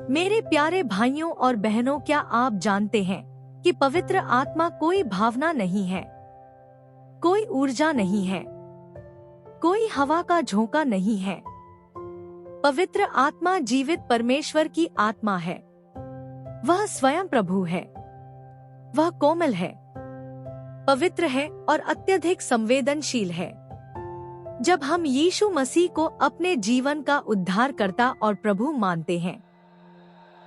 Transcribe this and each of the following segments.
मेरे प्यारे भाइयों और बहनों, क्या आप जानते हैं कि पवित्र आत्मा कोई भावना नहीं है, कोई ऊर्जा नहीं है, कोई हवा का झोंका नहीं है। पवित्र आत्मा जीवित परमेश्वर की आत्मा है। वह स्वयं प्रभु है। वह कोमल है, पवित्र है और अत्यधिक संवेदनशील है। जब हम यीशु मसीह को अपने जीवन का उद्धारकर्ता और प्रभु मानते हैं,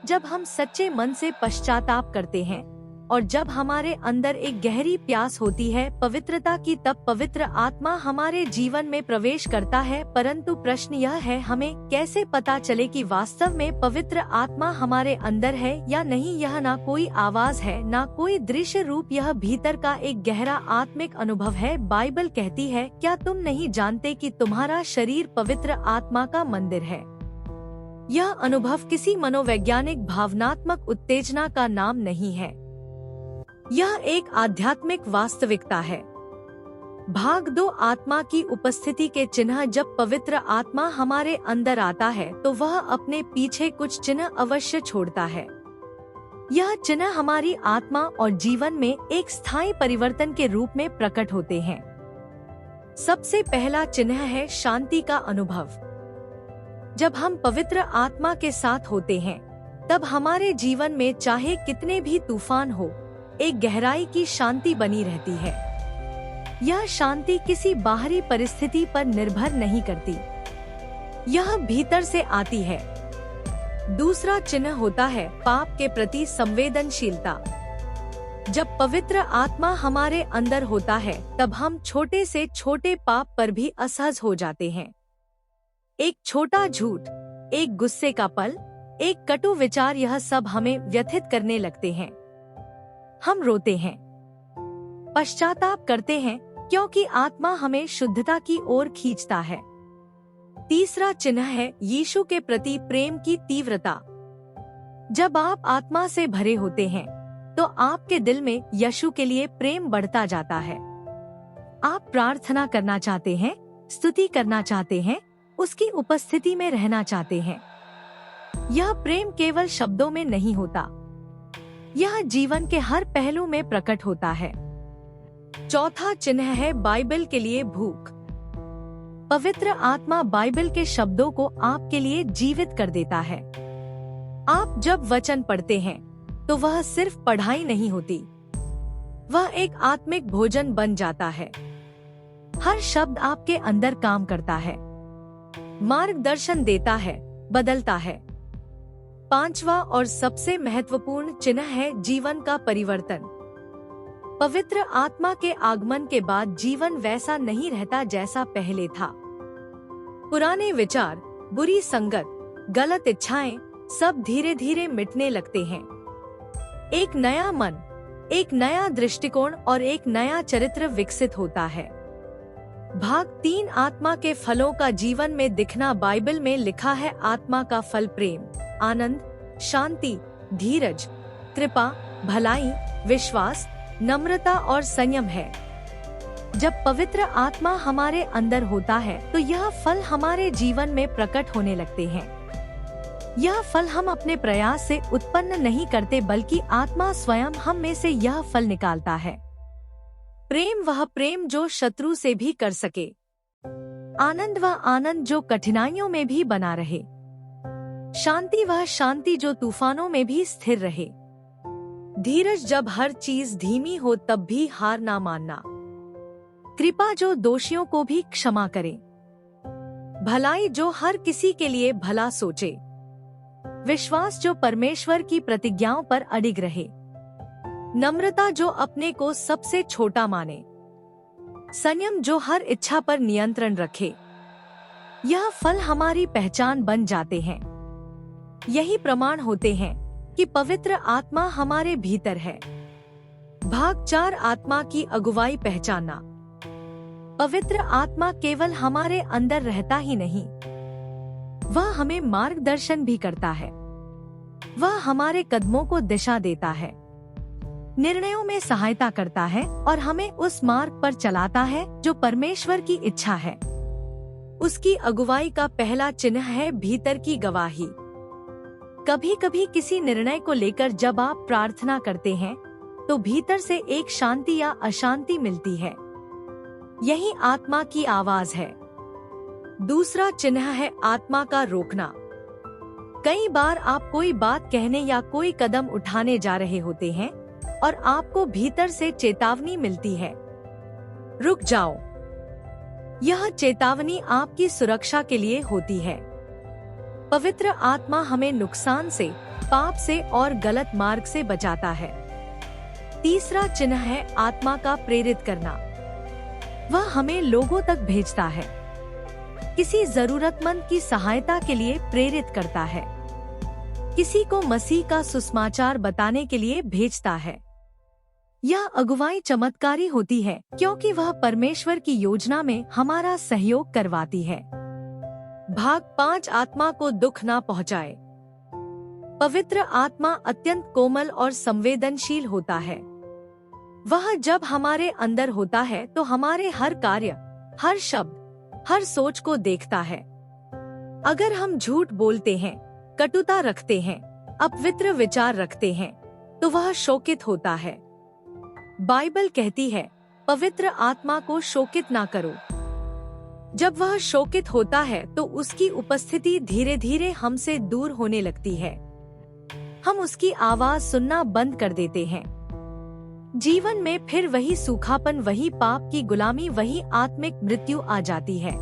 जब हम सच्चे मन से पश्चाताप करते हैं और जब हमारे अंदर एक गहरी प्यास होती है पवित्रता की, तब पवित्र आत्मा हमारे जीवन में प्रवेश करता है। परंतु प्रश्न यह है, हमें कैसे पता चले कि वास्तव में पवित्र आत्मा हमारे अंदर है या नहीं। यह ना कोई आवाज है, ना कोई दृश्य रूप, यह भीतर का एक गहरा आत्मिक अनुभव है। बाइबल कहती है, क्या तुम नहीं जानते कि तुम्हारा शरीर पवित्र आत्मा का मंदिर है। यह अनुभव किसी मनोवैज्ञानिक भावनात्मक उत्तेजना का नाम नहीं है, यह एक आध्यात्मिक वास्तविकता है। भाग 2, आत्मा की उपस्थिति के चिन्ह। जब पवित्र आत्मा हमारे अंदर आता है तो वह अपने पीछे कुछ चिन्ह अवश्य छोड़ता है। यह चिन्ह हमारी आत्मा और जीवन में एक स्थायी परिवर्तन के रूप में प्रकट होते हैं। सबसे पहला चिन्ह है शांति का अनुभव। जब हम पवित्र आत्मा के साथ होते हैं, तब हमारे जीवन में चाहे कितने भी तूफान हो, एक गहराई की शांति बनी रहती है। यह शांति किसी बाहरी परिस्थिति पर निर्भर नहीं करती, यह भीतर से आती है। दूसरा चिन्ह होता है पाप के प्रति संवेदनशीलता। जब पवित्र आत्मा हमारे अंदर होता है, तब हम छोटे से छोटे पाप पर भी असहज हो जाते हैं। एक छोटा झूठ, एक गुस्से का पल, एक कटु विचार, यह सब हमें व्यथित करने लगते हैं। हम रोते हैं, पश्चाताप करते हैं, क्योंकि आत्मा हमें शुद्धता की ओर खींचता है। तीसरा चिन्ह है यीशु के प्रति प्रेम की तीव्रता। जब आप आत्मा से भरे होते हैं, तो आपके दिल में यीशु के लिए प्रेम बढ़ता जाता है। आप प्रार्थना करना चाहते हैं, स्तुति करना चाहते हैं, उसकी उपस्थिति में रहना चाहते हैं। यह प्रेम केवल शब्दों में नहीं होता, यह जीवन के हर पहलू में प्रकट होता है। चौथा चिन्ह है बाइबल के लिए भूख। पवित्र आत्मा बाइबल के शब्दों को आपके लिए जीवित कर देता है। आप जब वचन पढ़ते हैं, तो वह सिर्फ पढ़ाई नहीं होती, वह एक आत्मिक भोजन बन जाता है। हर शब्द आपके अंदर काम करता है, मार्गदर्शन देता है, बदलता है। पांचवा और सबसे महत्वपूर्ण चिन्ह है जीवन का परिवर्तन। पवित्र आत्मा के आगमन के बाद जीवन वैसा नहीं रहता जैसा पहले था। पुराने विचार, बुरी संगत, गलत इच्छाएं, सब धीरे धीरे मिटने लगते हैं। एक नया मन, एक नया दृष्टिकोण और एक नया चरित्र विकसित होता है। भाग 3, आत्मा के फलों का जीवन में दिखना। बाइबल में लिखा है, आत्मा का फल प्रेम, आनंद, शांति, धीरज, कृपा, भलाई, विश्वास, नम्रता और संयम है। जब पवित्र आत्मा हमारे अंदर होता है, तो यह फल हमारे जीवन में प्रकट होने लगते हैं। यह फल हम अपने प्रयास से उत्पन्न नहीं करते, बल्कि आत्मा स्वयं हम में से यह फल निकालता है। प्रेम, वह प्रेम जो शत्रु से भी कर सके। आनंद, वह आनंद जो कठिनाइयों में भी बना रहे। शांति, वह शांति जो तूफानों में भी स्थिर रहे। धीरज, जब हर चीज धीमी हो तब भी हार ना मानना। कृपा, जो दोषियों को भी क्षमा करे। भलाई, जो हर किसी के लिए भला सोचे। विश्वास, जो परमेश्वर की प्रतिज्ञाओं पर अडिग रहे। नम्रता, जो अपने को सबसे छोटा माने। संयम, जो हर इच्छा पर नियंत्रण रखे। यह फल हमारी पहचान बन जाते हैं। यही प्रमाण होते हैं कि पवित्र आत्मा हमारे भीतर है। भाग 4, आत्मा की अगुवाई पहचानना। पवित्र आत्मा केवल हमारे अंदर रहता ही नहीं, वह हमें मार्गदर्शन भी करता है। वह हमारे कदमों को दिशा देता है, निर्णयों में सहायता करता है और हमें उस मार्ग पर चलाता है जो परमेश्वर की इच्छा है। उसकी अगुवाई का पहला चिन्ह है भीतर की गवाही। कभी कभी किसी निर्णय को लेकर जब आप प्रार्थना करते हैं तो भीतर से एक शांति या अशांति मिलती है। यही आत्मा की आवाज है। दूसरा चिन्ह है आत्मा का रोकना। कई बार आप कोई बात कहने या कोई कदम उठाने जा रहे होते हैं और आपको भीतर से चेतावनी मिलती है, रुक जाओ। यह चेतावनी आपकी सुरक्षा के लिए होती है। पवित्र आत्मा हमें नुकसान से, पाप से और गलत मार्ग से बचाता है। तीसरा चिन्ह है आत्मा का प्रेरित करना। वह हमें लोगों तक भेजता है, किसी जरूरतमंद की सहायता के लिए प्रेरित करता है, किसी को मसीह का सुसमाचार बताने के लिए भेजता है। यह अगुवाई चमत्कारी होती है क्योंकि वह परमेश्वर की योजना में हमारा सहयोग करवाती है। भाग 5 आत्मा को दुख ना पहुंचाए। पवित्र आत्मा अत्यंत कोमल और संवेदनशील होता है। वह जब हमारे अंदर होता है तो हमारे हर कार्य, हर शब्द, हर सोच को देखता है। अगर हम झूठ बोलते हैं, कटुता रखते हैं, अपवित्र विचार रखते हैं, तो वह शोकित होता है। बाइबल कहती है, पवित्र आत्मा को शोकित ना करो। जब वह शोकित होता है तो उसकी उपस्थिति धीरे धीरे हमसे दूर होने लगती है। हम उसकी आवाज सुनना बंद कर देते हैं। जीवन में फिर वही सूखापन, वही पाप की गुलामी, वही आत्मिक मृत्यु आ जाती है।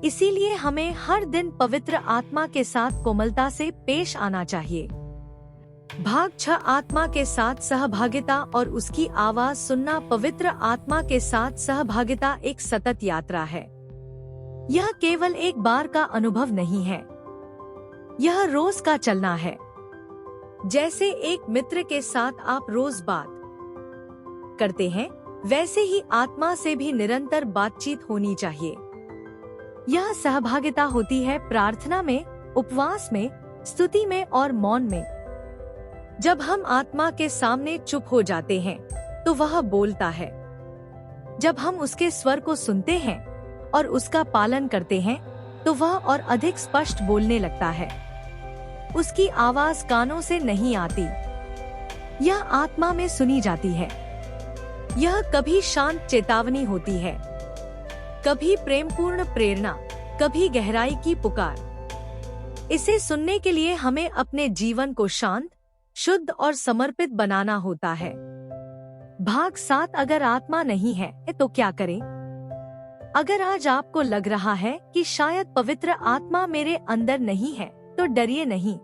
इसीलिए हमें हर दिन पवित्र आत्मा के साथ कोमलता से पेश आना चाहिए। भाग 6 आत्मा के साथ सहभागिता और उसकी आवाज सुनना। पवित्र आत्मा के साथ सहभागिता एक सतत यात्रा है। यह केवल एक बार का अनुभव नहीं है, यह रोज का चलना है। जैसे एक मित्र के साथ आप रोज बात करते हैं, वैसे ही आत्मा से भी निरंतर बातचीत होनी चाहिए। यह सहभागिता होती है प्रार्थना में, उपवास में, स्तुति में और मौन में। जब हम आत्मा के सामने चुप हो जाते हैं तो वह बोलता है। जब हम उसके स्वर को सुनते हैं और उसका पालन करते हैं तो वह और अधिक स्पष्ट बोलने लगता है। उसकी आवाज कानों से नहीं आती, यह आत्मा में सुनी जाती है। यह कभी शांत चेतावनी होती है, कभी प्रेमपूर्ण प्रेरणा, कभी गहराई की पुकार। इसे सुनने के लिए हमें अपने जीवन को शांत, शुद्ध और समर्पित बनाना होता है। भाग 7 अगर आत्मा नहीं है तो क्या करें? अगर आज आपको लग रहा है कि शायद पवित्र आत्मा मेरे अंदर नहीं है तो डरिए नहीं।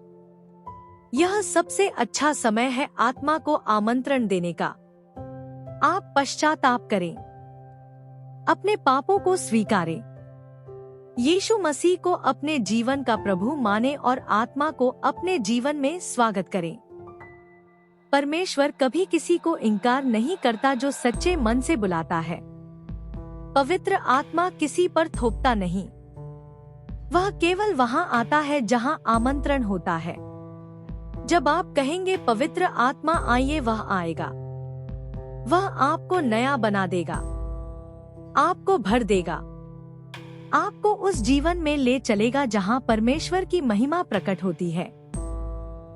यह सबसे अच्छा समय है आत्मा को आमंत्रण देने का। आप पश्चाताप करें, अपने पापों को स्वीकारें, यीशु मसीह को अपने जीवन का प्रभु माने और आत्मा को अपने जीवन में स्वागत करें। परमेश्वर कभी किसी को इनकार नहीं करता जो सच्चे मन से बुलाता है। पवित्र आत्मा किसी पर थोपता नहीं, वह केवल वहां आता है जहां आमंत्रण होता है। जब आप कहेंगे पवित्र आत्मा आइए, वह आएगा। वह आपको नया बना देगा, आपको भर देगा, आपको उस जीवन में ले चलेगा जहां परमेश्वर की महिमा प्रकट होती है।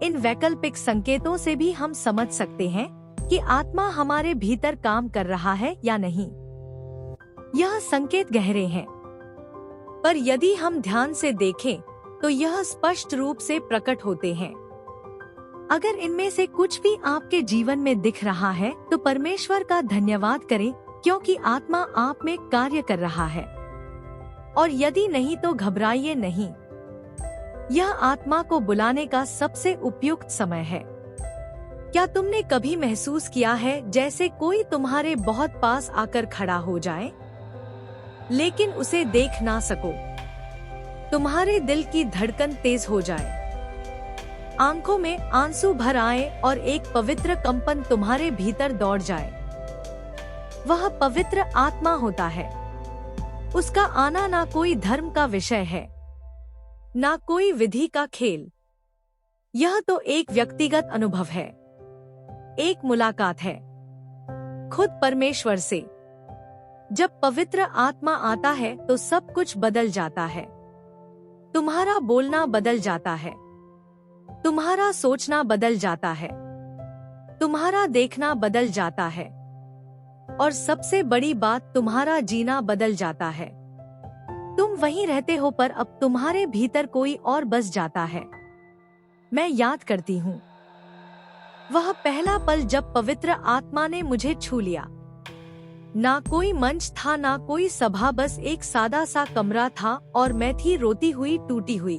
इन वैकल्पिक संकेतों से भी हम समझ सकते हैं कि आत्मा हमारे भीतर काम कर रहा है या नहीं। यह संकेत गहरे हैं, पर यदि हम ध्यान से देखें तो यह स्पष्ट रूप से प्रकट होते हैं। अगर इनमें से कुछ भी आपके जीवन में दिख रहा है तो परमेश्वर का धन्यवाद करें, क्योंकि आत्मा आप में कार्य कर रहा है। और यदि नहीं तो घबराइए नहीं, यह आत्मा को बुलाने का सबसे उपयुक्त समय है। क्या तुमने कभी महसूस किया है जैसे कोई तुम्हारे बहुत पास आकर खड़ा हो जाए, लेकिन उसे देख ना सको? तुम्हारे दिल की धड़कन तेज हो जाए, आंखों में आंसू भर आए और एक पवित्र कंपन तुम्हारे भीतर दौड़ जाए। वह पवित्र आत्मा होता है। उसका आना ना कोई धर्म का विषय है, ना कोई विधि का खेल। यह तो एक व्यक्तिगत अनुभव है, एक मुलाकात है खुद परमेश्वर से। जब पवित्र आत्मा आता है तो सब कुछ बदल जाता है। तुम्हारा बोलना बदल जाता है, तुम्हारा सोचना बदल जाता है, तुम्हारा देखना बदल जाता है, और सबसे बड़ी बात, तुम्हारा जीना बदल जाता है। तुम वहीं रहते हो पर अब तुम्हारे भीतर कोई और बस जाता है। मैं याद करती हूँ वह पहला पल जब पवित्र आत्मा ने मुझे छू लिया। ना कोई मंच था, ना कोई सभा, बस एक सादा सा कमरा था और मैं थी रोती हुई, टूटी हुई।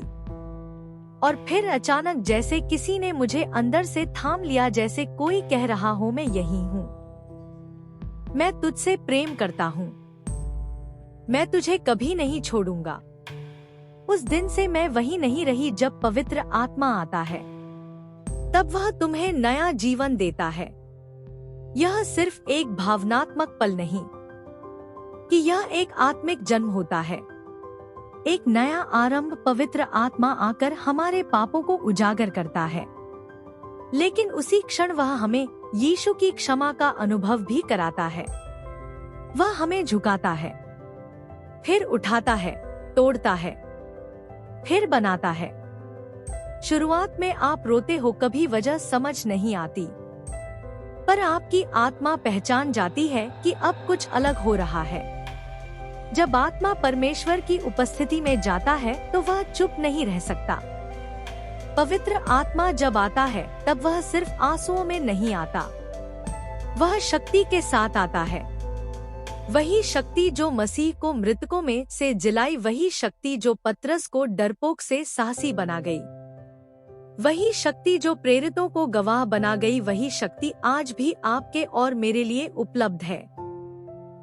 और फिर अचानक जैसे किसी ने मुझे अंदर से थाम लिया, जैसे कोई कह रहा हो मैं यही हूँ, मैं तुझसे प्रेम करता हूँ, मैं तुझे कभी नहीं छोड़ूंगा। उस दिन से मैं वही नहीं रही। जब पवित्र आत्मा आता है तब वह तुम्हें नया जीवन देता है। यह सिर्फ एक भावनात्मक पल नहीं कि यह एक आत्मिक जन्म होता है, एक नया आरंभ। पवित्र आत्मा आकर हमारे पापों को उजागर करता है, लेकिन उसी क्षण वह हमें यीशु की क्षमा का अनुभव भी कराता है। वह हमें झुकाता है, फिर उठाता है, तोड़ता है, फिर बनाता है। शुरुआत में आप रोते हो, कभी वजह समझ नहीं आती, पर आपकी आत्मा पहचान जाती है कि अब कुछ अलग हो रहा है। जब आत्मा परमेश्वर की उपस्थिति में जाता है तो वह चुप नहीं रह सकता। पवित्र आत्मा जब आता है तब वह सिर्फ आंसुओं में नहीं आता, वह शक्ति के साथ आता है। वही शक्ति जो मसीह को मृतकों में से जिलाई, वही शक्ति जो पतरस को डरपोक से साहसी बना गई, वही शक्ति जो प्रेरितों को गवाह बना गई, वही शक्ति आज भी आपके और मेरे लिए उपलब्ध है।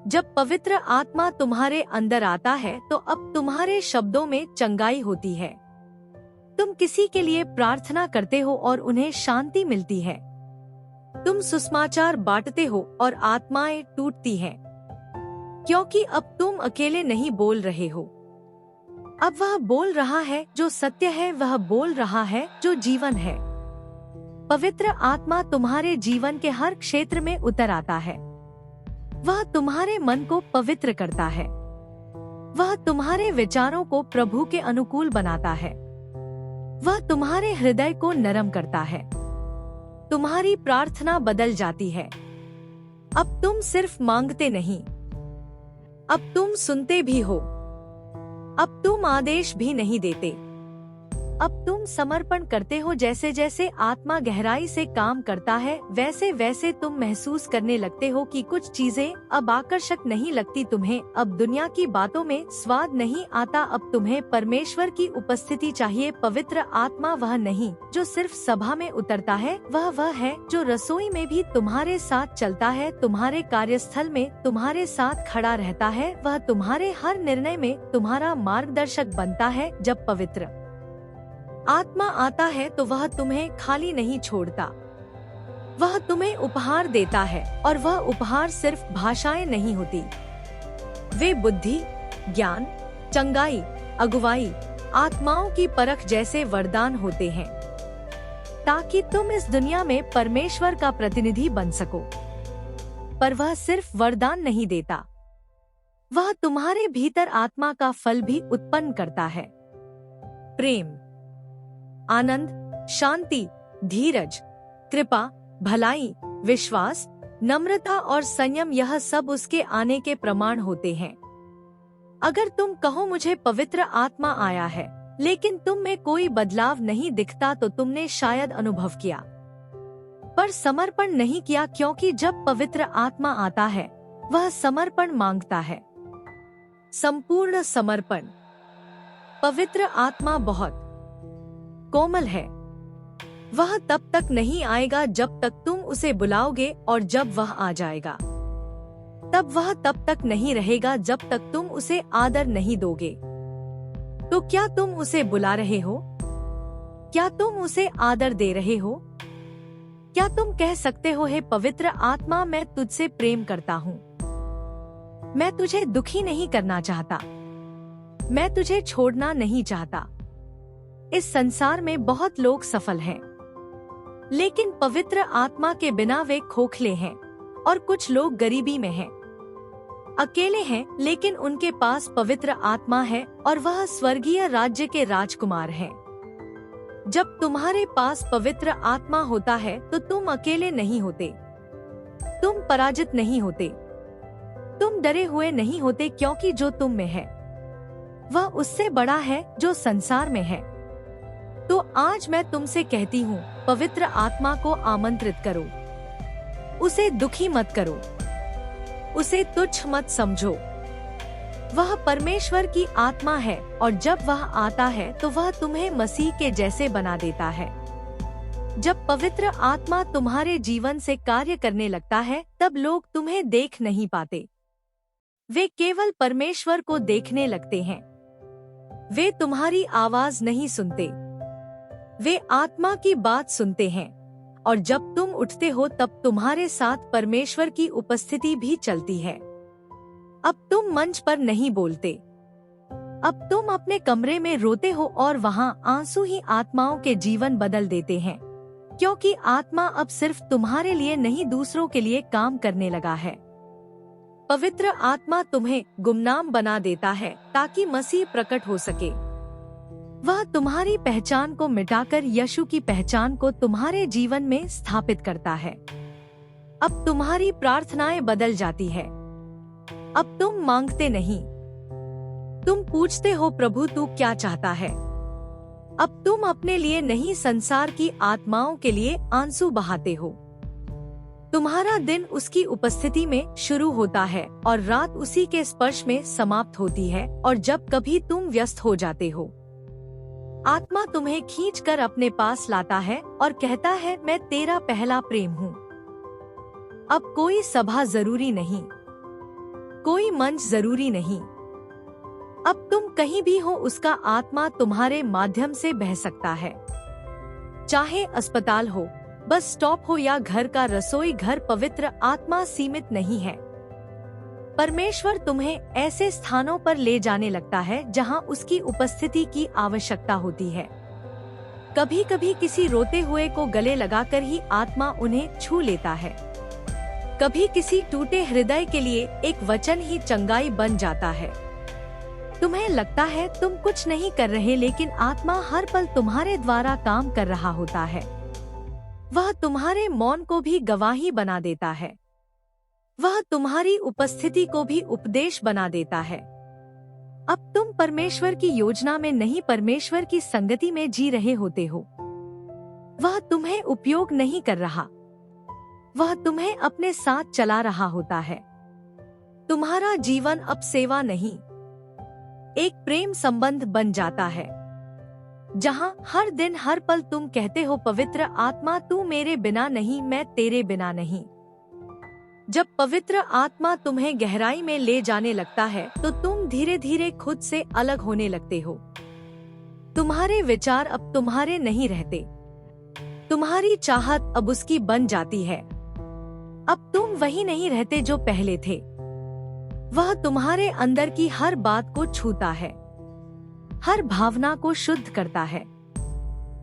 जब पवित्र आत्मा तुम्हारे अंदर आता है तो अब तुम्हारे शब्दों में चंगाई होती है। तुम किसी के लिए प्रार्थना करते हो और उन्हें शांति मिलती है। तुम सुसमाचार बांटते हो और आत्माएं टूटती हैं, क्योंकि अब तुम अकेले नहीं बोल रहे हो। अब वह बोल रहा है जो सत्य है, वह बोल रहा है जो जीवन है। पवित्र आत्मा तुम्हारे जीवन के हर क्षेत्र में उतर आता है। वह तुम्हारे मन को पवित्र करता है, वह तुम्हारे विचारों को प्रभु के अनुकूल बनाता है, वह तुम्हारे हृदय को नरम करता है। तुम्हारी प्रार्थना बदल जाती है। अब तुम सिर्फ मांगते नहीं, अब तुम सुनते भी हो। अब तुम आदेश भी नहीं देते, अब तुम समर्पण करते हो। जैसे जैसे आत्मा गहराई से काम करता है, वैसे वैसे तुम महसूस करने लगते हो कि कुछ चीजें अब आकर्षक नहीं लगती तुम्हें। अब दुनिया की बातों में स्वाद नहीं आता, अब तुम्हें परमेश्वर की उपस्थिति चाहिए। पवित्र आत्मा वह नहीं जो सिर्फ सभा में उतरता है, वह है जो रसोई में भी तुम्हारे साथ चलता है, तुम्हारे कार्यस्थल में तुम्हारे साथ खड़ा रहता है, वह तुम्हारे हर निर्णय में तुम्हारा मार्गदर्शक बनता है। जब पवित्र आत्मा आता है तो वह तुम्हें खाली नहीं छोड़ता, वह तुम्हें उपहार देता है। और वह उपहार सिर्फ भाषाएं नहीं होती, वे बुद्धि, ज्ञान, चंगाई, अगुवाई, आत्माओं की परख जैसे वरदान होते हैं, ताकि तुम इस दुनिया में परमेश्वर का प्रतिनिधि बन सको। पर वह सिर्फ वरदान नहीं देता, वह तुम्हारे भीतर आत्मा का फल भी उत्पन्न करता है। प्रेम, आनंद, शांति, धीरज, कृपा, भलाई, विश्वास, नम्रता और संयम, यह सब उसके आने के प्रमाण होते हैं। अगर तुम कहो मुझे पवित्र आत्मा आया है, लेकिन तुम में कोई बदलाव नहीं दिखता, तो तुमने शायद अनुभव किया पर समर्पण नहीं किया, क्योंकि जब पवित्र आत्मा आता है वह समर्पण मांगता है, संपूर्ण समर्पण। पवित्र आत्मा बहुत कोमल है, वह तब तक नहीं आएगा जब तक तुम उसे बुलाओगे, और जब वह आ जाएगा तब वह तब तक नहीं रहेगा जब तक तुम उसे आदर नहीं दोगे। तो क्या तुम उसे बुला रहे हो? क्या तुम उसे आदर दे रहे हो? क्या तुम कह सकते हो, हे पवित्र आत्मा, मैं तुझसे प्रेम करता हूँ, मैं तुझे दुखी नहीं करना चाहता, मैं तुझे छोड़ना नहीं चाहता। इस संसार में बहुत लोग सफल हैं, लेकिन पवित्र आत्मा के बिना वे खोखले हैं, और कुछ लोग गरीबी में हैं, अकेले हैं, लेकिन उनके पास पवित्र आत्मा है और वह स्वर्गीय राज्य के राजकुमार हैं। जब तुम्हारे पास पवित्र आत्मा होता है तो तुम अकेले नहीं होते, तुम पराजित नहीं होते, तुम डरे हुए नहीं होते, क्योंकि जो तुम में है वह उससे बड़ा है जो संसार में है। तो आज मैं तुमसे कहती हूँ, पवित्र आत्मा को आमंत्रित करो, उसे दुखी मत करो, उसे तुच्छ मत समझो। वह परमेश्वर की आत्मा है और जब वह आता है तो वह तुम्हें मसीह के जैसे बना देता है। जब पवित्र आत्मा तुम्हारे जीवन से कार्य करने लगता है तब लोग तुम्हें देख नहीं पाते, वे केवल परमेश्वर को देखने लगते हैं। वे तुम्हारी आवाज नहीं सुनते, वे आत्मा की बात सुनते हैं। और जब तुम उठते हो तब तुम्हारे साथ परमेश्वर की उपस्थिति भी चलती है। अब तुम मंच पर नहीं बोलते, अब तुम अपने कमरे में रोते हो और वहाँ आंसू ही आत्माओं के जीवन बदल देते हैं, क्योंकि आत्मा अब सिर्फ तुम्हारे लिए नहीं दूसरों के लिए काम करने लगा है। पवित्र आत्मा तुम्हें गुमनाम बना देता है ताकि मसीह प्रकट हो सके। वह तुम्हारी पहचान को मिटाकर यीशु की पहचान को तुम्हारे जीवन में स्थापित करता है। अब तुम्हारी प्रार्थनाएं बदल जाती है। अब तुम मांगते नहीं, तुम पूछते हो, प्रभु तू क्या चाहता है। अब तुम अपने लिए नहीं, संसार की आत्माओं के लिए आंसू बहाते हो। तुम्हारा दिन उसकी उपस्थिति में शुरू होता है और रात उसी के स्पर्श में समाप्त होती है। और जब कभी तुम व्यस्त हो जाते हो, आत्मा तुम्हें खींचकर अपने पास लाता है और कहता है, मैं तेरा पहला प्रेम हूँ। अब कोई सभा जरूरी नहीं, कोई मंच जरूरी नहीं। अब तुम कहीं भी हो, उसका आत्मा तुम्हारे माध्यम से बह सकता है। चाहे अस्पताल हो, बस स्टॉप हो या घर का रसोई घर, पवित्र आत्मा सीमित नहीं है। परमेश्वर तुम्हें ऐसे स्थानों पर ले जाने लगता है जहां उसकी उपस्थिति की आवश्यकता होती है। कभी कभी किसी रोते हुए को गले लगाकर ही आत्मा उन्हें छू लेता है। कभी किसी टूटे हृदय के लिए एक वचन ही चंगाई बन जाता है। तुम्हें लगता है तुम कुछ नहीं कर रहे, लेकिन आत्मा हर पल तुम्हारे द्वारा काम कर रहा होता है। वह तुम्हारे मौन को भी गवाही बना देता है। वह तुम्हारी उपस्थिति को भी उपदेश बना देता है। अब तुम परमेश्वर की योजना में नहीं, परमेश्वर की संगति में जी रहे होते हो। वह तुम्हें उपयोग नहीं कर रहा, वह तुम्हें अपने साथ चला रहा होता है। तुम्हारा जीवन अब सेवा नहीं, एक प्रेम संबंध बन जाता है, जहां हर दिन हर पल तुम कहते हो, पवित्र आत्मा तू मेरे बिना नहीं, मैं तेरे बिना नहीं। जब पवित्र आत्मा तुम्हें गहराई में ले जाने लगता है तो तुम धीरे धीरे खुद से अलग होने लगते हो। तुम्हारे विचार अब तुम्हारे नहीं रहते, तुम्हारी चाहत अब उसकी बन जाती है। अब तुम वही नहीं रहते जो पहले थे। वह तुम्हारे अंदर की हर बात को छूता है, हर भावना को शुद्ध करता है।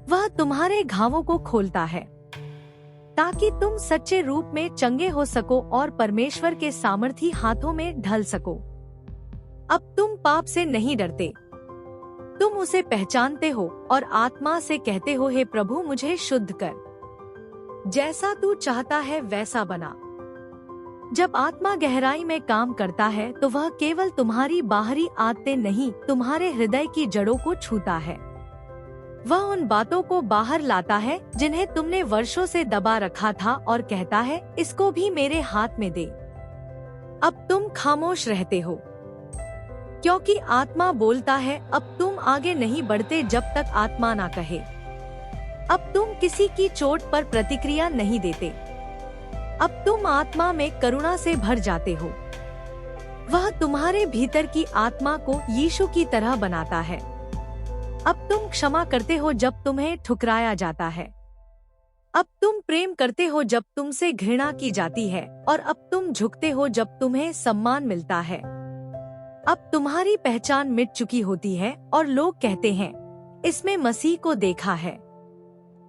वह तुम्हारे घावों को खोलता है ताकि तुम सच्चे रूप में चंगे हो सको और परमेश्वर के सामर्थी हाथों में ढल सको। अब तुम पाप से नहीं डरते, तुम उसे पहचानते हो और आत्मा से कहते हो, हे प्रभु मुझे शुद्ध कर, जैसा तू चाहता है वैसा बना। जब आत्मा गहराई में काम करता है तो वह केवल तुम्हारी बाहरी आदतें नहीं, तुम्हारे हृदय की जड़ों को छूता है। वह उन बातों को बाहर लाता है जिन्हें तुमने वर्षों से दबा रखा था और कहता है, इसको भी मेरे हाथ में दे। अब तुम खामोश रहते हो क्योंकि आत्मा बोलता है। अब तुम आगे नहीं बढ़ते जब तक आत्मा ना कहे। अब तुम किसी की चोट पर प्रतिक्रिया नहीं देते। अब तुम आत्मा में करुणा से भर जाते हो। वह तुम्हारे भीतर की आत्मा को यीशु की तरह बनाता है। अब तुम क्षमा करते हो जब तुम्हें ठुकराया जाता है। अब तुम प्रेम करते हो जब तुमसे घृणा की जाती है, और अब तुम झुकते हो जब तुम्हें सम्मान मिलता है। अब तुम्हारी पहचान मिट चुकी होती है और लोग कहते हैं, इसमें मसीह को देखा है।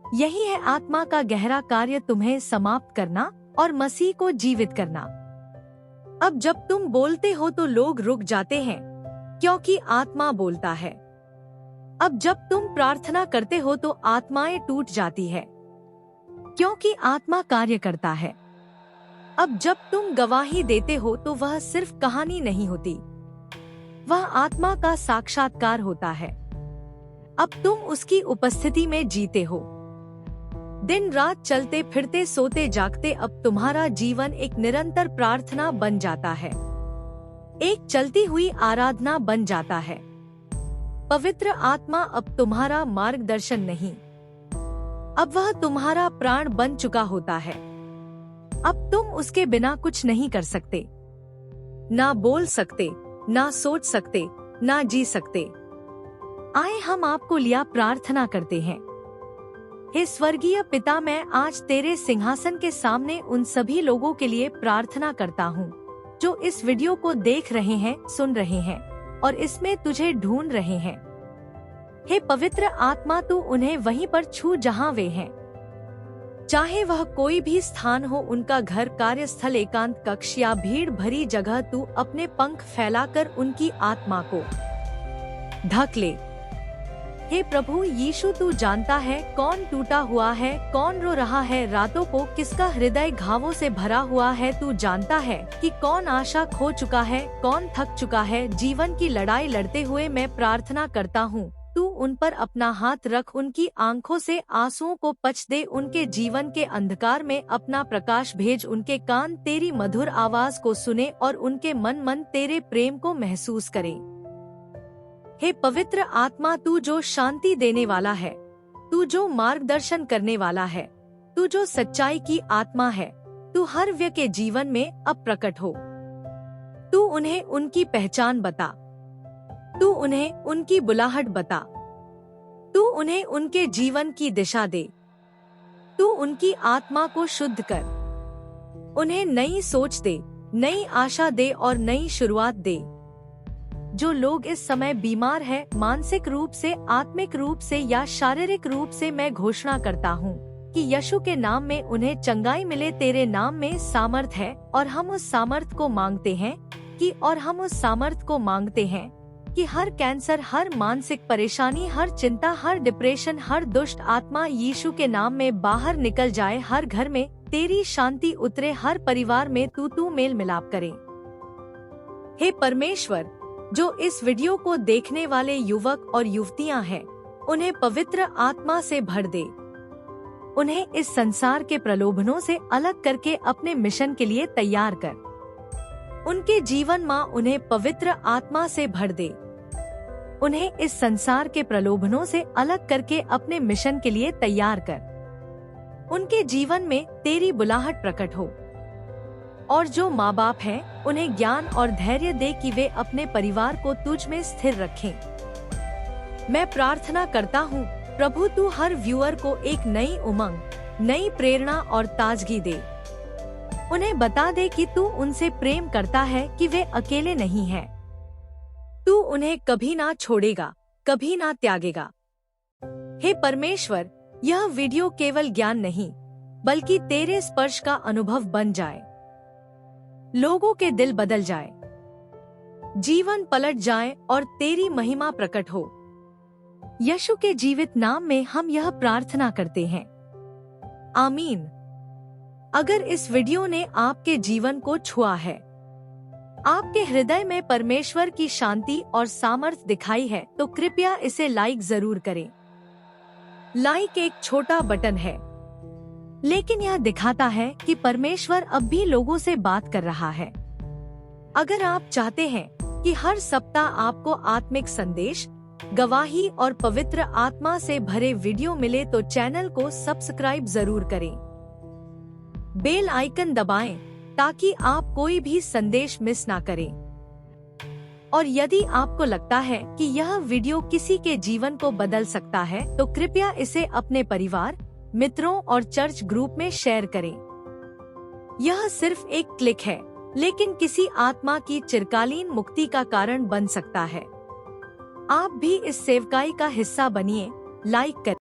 यही है आत्मा का गहरा कार्य, तुम्हें समाप्त करना और मसीह को जीवित करना। अब जब तुम बोलते हो तो लोग रुक जाते हैं क्योंकि आत्मा बोलता है। अब जब तुम प्रार्थना करते हो तो आत्माएं टूट जाती है, क्योंकि आत्मा कार्य करता है। अब जब तुम गवाही देते हो तो वह सिर्फ कहानी नहीं होती, वह आत्मा का साक्षात्कार होता है। अब तुम उसकी उपस्थिति में जीते हो। दिन रात चलते फिरते सोते जागते अब तुम्हारा जीवन एक निरंतर प्रार्थना बन जाता है, एक चलती हुई आराधना बन जाता है। पवित्र आत्मा अब तुम्हारा मार्गदर्शन नहीं, अब वह तुम्हारा प्राण बन चुका होता है। अब तुम उसके बिना कुछ नहीं कर सकते, ना बोल सकते, ना सोच सकते, ना जी सकते। आए हम आपको लिया प्रार्थना करते हैं। हे स्वर्गीय पिता, मैं आज तेरे सिंहासन के सामने उन सभी लोगों के लिए प्रार्थना करता हूँ जो इस वीडियो को देख रहे हैं, सुन रहे हैं और इसमें तुझे ढूंढ रहे हैं। हे पवित्र आत्मा, तू उन्हें वहीं पर छू जहाँ वे हैं, चाहे वह कोई भी स्थान हो, उनका घर, कार्यस्थल, एकांत कक्ष या भीड़ भरी जगह। तू अपने पंख फैलाकर उनकी आत्मा को ढक ले। हे प्रभु यीशु, तू जानता है कौन टूटा हुआ है, कौन रो रहा है रातों को, किसका हृदय घावों से भरा हुआ है। तू जानता है कि कौन आशा खो चुका है, कौन थक चुका है जीवन की लड़ाई लड़ते हुए। मैं प्रार्थना करता हूँ, तू उन पर अपना हाथ रख, उनकी आंखों से आंसुओं को पच दे, उनके जीवन के अंधकार में अपना प्रकाश भेज। उनके कान तेरी मधुर आवाज को सुने और उनके मन तेरे प्रेम को महसूस करे। हे पवित्र आत्मा, तू जो शांति देने वाला है, तू जो मार्गदर्शन करने वाला है, तू जो सच्चाई की आत्मा है, तू हर व्यक्ति के जीवन में अब प्रकट हो। तू उन्हें उनकी पहचान बता, तू उन्हें उनकी बुलाहट बता, तू उन्हें उनके जीवन की दिशा दे। तू उनकी आत्मा को शुद्ध कर, उन्हें नई सोच दे, नई आशा दे और नई शुरुआत दे। जो लोग इस समय बीमार हैं, मानसिक रूप से, आत्मिक रूप से या शारीरिक रूप से, मैं घोषणा करता हूँ कि यीशु के नाम में उन्हें चंगाई मिले। तेरे नाम में सामर्थ है और हम उस सामर्थ को मांगते हैं कि हर कैंसर, हर मानसिक परेशानी, हर चिंता, हर डिप्रेशन, हर दुष्ट आत्मा यीशु के नाम में बाहर निकल जाए। हर घर में तेरी शांति उतरे, हर परिवार में तू मेल मिलाप करे। हे परमेश्वर, जो इस वीडियो को देखने वाले युवक और युवतियां हैं, उन्हें पवित्र आत्मा से भर दे। उन्हें इस संसार के प्रलोभनों से अलग करके अपने मिशन के लिए तैयार कर। उनके जीवन माँ उन्हें पवित्र आत्मा से भर दे। उन्हें इस संसार के प्रलोभनों से अलग करके अपने मिशन के लिए तैयार कर। उनके जीवन में तेरी बुलाहट प्रकट हो। और जो माँ बाप हैं, उन्हें ज्ञान और धैर्य दे कि वे अपने परिवार को तुझ में स्थिर रखें। मैं प्रार्थना करता हूँ प्रभु, तू हर व्यूअर को एक नई उमंग, नई प्रेरणा और ताजगी दे। उन्हें बता दे कि तू उनसे प्रेम करता है, कि वे अकेले नहीं हैं। तू उन्हें कभी ना छोड़ेगा, कभी ना त्यागेगा। हे परमेश्वर, यह वीडियो केवल ज्ञान नहीं, बल्कि तेरे स्पर्श का अनुभव बन जाए। लोगों के दिल बदल जाए, जीवन पलट जाए और तेरी महिमा प्रकट हो। यीशु के जीवित नाम में हम यह प्रार्थना करते हैं, आमीन। अगर इस वीडियो ने आपके जीवन को छुआ है, आपके हृदय में परमेश्वर की शांति और सामर्थ दिखाई है, तो कृपया इसे लाइक जरूर करें। लाइक एक छोटा बटन है, लेकिन यह दिखाता है कि परमेश्वर अब भी लोगों से बात कर रहा है। अगर आप चाहते हैं कि हर सप्ताह आपको आत्मिक संदेश, गवाही और पवित्र आत्मा से भरे वीडियो मिले, तो चैनल को सब्सक्राइब जरूर करें। बेल आइकन दबाएं ताकि आप कोई भी संदेश मिस ना करें। और यदि आपको लगता है कि यह वीडियो किसी के जीवन को बदल सकता है, तो कृपया इसे अपने परिवार, मित्रों और चर्च ग्रुप में शेयर करें। यह सिर्फ एक क्लिक है, लेकिन किसी आत्मा की चिरकालीन मुक्ति का कारण बन सकता है। आप भी इस सेवकाई का हिस्सा बनिए। लाइक करें।